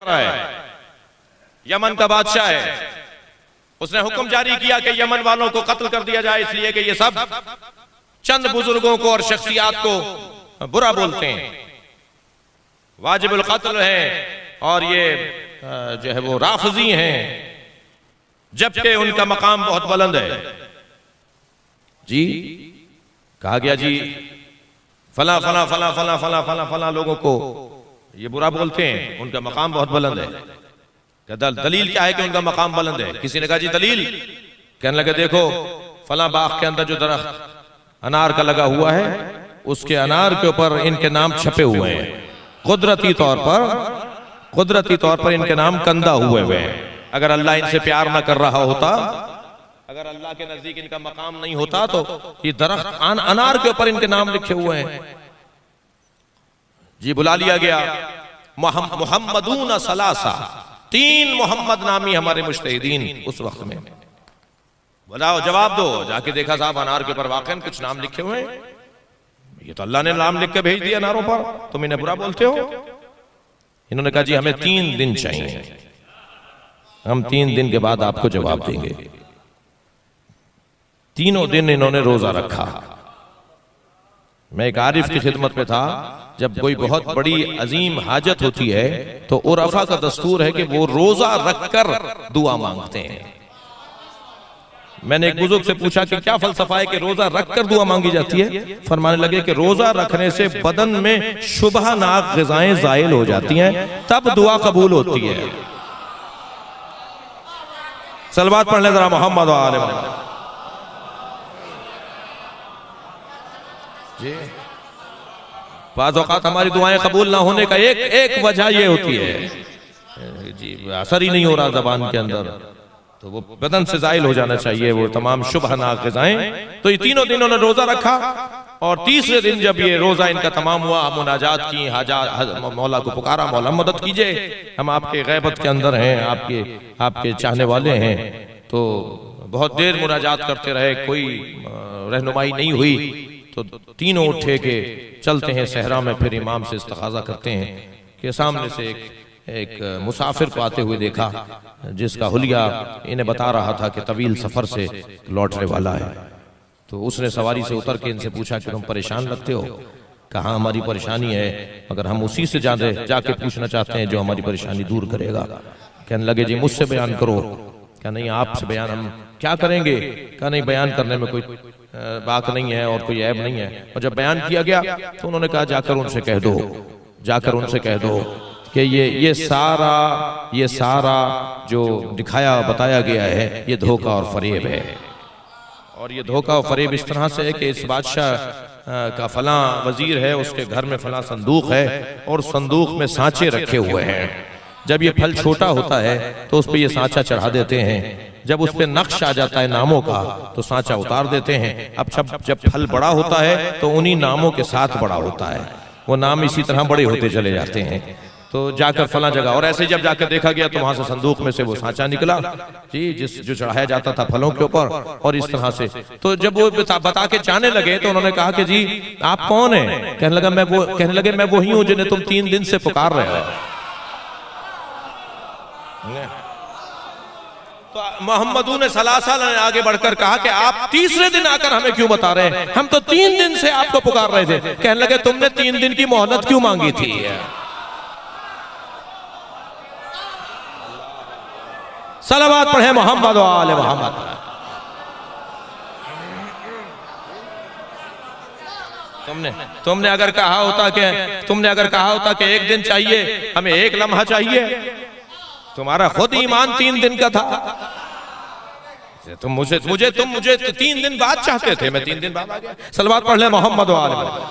Yemen का बादशाह है, उसने हुक्म जारी किया कि यमन वालों को कत्ल कर दिया जाए, इसलिए कि ये सब चंद बुजुर्गों को और शख्सियात को बुरा बोलते हैं, वाजिबुल कत्ल है और ये जो है वो राफजी हैं, जबकि उनका मकाम बहुत बुलंद है। जी कहा गया जी फला फला फला फला फला फला फला लोगों को ये बुरा बोलते हैं, उनका मकाम बहुत बुलंद है। दलील क्या है कि उनका मकाम बुलंद है? किसी ने कहा जी दलील, कहने लगे देखो फला बाग के अंदर जो दरख्त अनार का लगा हुआ है उसके अनार के ऊपर इनके नाम छपे हुए हैं, कुदरती तौर पर इनके नाम कंदा हुए हैं। अगर अल्लाह इनसे प्यार ना कर रहा होता, अगर अल्लाह के नजदीक इनका मकाम नहीं होता तो ये दरख्त अनार के ऊपर इनके नाम लिखे हुए हैं। जी बुला लिया गया मुहम्मदून सलासा, 3 मोहम्मद नामी हमारे मुज्तहिदीन उस वक्त में, बुलाओ जवाब दो। जाके देखा साहब अनार के ऊपर वाकई कुछ नाम लिखे हुए हैं, ये तो अल्लाह ने नाम लिख के भेज दिया अनारों पर, तुम इन्हें बुरा बोलते हो। इन्होंने कहा जी हमें 3 दिन चाहिए, हम 3 दिन के बाद आपको जवाब देंगे। 3 दिन इन्होंने रोजा रखा। मैं एक आरिफ की खिदमत में था, जब कोई बहुत बड़ी अजीम हाजत होती है तो उरफा का दस्तूर है कि वो रोजा रखकर दुआ मांगते हैं। मैंने एक बुजुर्ग से पूछा कि क्या फलसफा है कि रोजा रखकर दुआ मांगी जाती है? फरमाने लगे कि रोजा रखने से बदन में शुबहनाक ग़िज़ाएं ज़ाइल हो जाती हैं, तब दुआ कबूल होती है। सलवात पढ़ ले जरा मोहम्मद व आले मोहम्मद। जी बाज़ औक़ात हमारी दुआएं कबूल ना होने का एक वजह ये होती है जी असर ही नहीं हो रहा ज़बान के अंदर, तो वो बदन से ज़ाइल हो जाना चाहिए वो तमाम शुबहनाक ग़िज़ाएं। तो ये 3 दिन उन्होंने रोजा रखा और तीसरे दिन जब ये रोजा इनका तमाम हुआ, मुनाजात की, मौला को पुकारा, मौला मदद कीजिए, हम आपके गैबत के अंदर हैं, आपके चाहने वाले हैं। तो बहुत देर मुनाजात करते रहे, कोई रहनुमाई नहीं हुई, तो तीनों उठे के चलते हैं सहरा में, फिर इमाम से इस्तिग़ाज़ा करते हैं कि सामने से एक मुसाफिर को आते हुए देखा जिसका हुलिया इन्हें बता रहा था कि तवील सफर से लौटने वाला है। तो उसने सवारी से उतर के इनसे पूछा कि तुम परेशान लगते हो? कहा हमारी परेशानी है, मगर हम उसी से जाके पूछना चाहते हैं जो हमारी परेशानी दूर करेगा। कहने लगे जी मुझसे बयान करो। क्या नहीं आपसे बयान हम क्या करेंगे? क्या नहीं बयान करने में कोई बात नहीं है और कोई ऐब नहीं है। और जब बयान किया गया तो उन्होंने कहा जाकर उनसे कह दो कि ये सारा जो दिखाया बताया गया है ये धोखा और फरेब है। और ये धोखा और फरेब इस तरह से है कि इस बादशाह का फलां वजीर है, उसके घर में फलां संदूक है और संदूक में सांचे रखे हुए हैं। जब ये फल छोटा होता है तो उस पर ये सांचा चढ़ा देते हैं, जब उस पर नक्श आ जाता है नामों का तो सांचा उतार देते हैं। अब जब फल बड़ा होता है तो उन्हीं नामों के साथ बड़ा होता है, वो नाम इसी तरह बड़े होते चले जाते हैं। तो जाकर फला जगह, और ऐसे जब जाकर देखा गया तो वहां से संदूक में से वो सांचा निकला जी, जो चढ़ाया जाता था फलों के ऊपर, और इस तरह से। तो जब वो बता के जाने लगे तो उन्होंने कहा कि जी आप कौन हैं? कहने लगे मैं वही हूं जिन्हें तुम 3 दिन से पुकार रहे हो। तो मोहम्मदून सलासा ने आगे बढ़कर कहा कि आप तीसरे दिन आकर हमें क्यों बता रहे हैं? हम तो 3 दिन से आपको पुकार रहे थे। कहने लगे तुमने 3 दिन की मोहलत क्यों मांगी थी? सलावत पढ़े मोहम्मद व आले मोहम्मद। तुमने अगर कहा होता कि 1 दिन चाहिए, हमें 1 लम्हा चाहिए, तुम्हारा खुद ईमान 3 दिन का था। तुम मुझे 3 दिन बाद चाहते थे, मैं 3 दिन बाद आ गया। सलवात पढ़ ले मोहम्मद व आले मोहम्मद।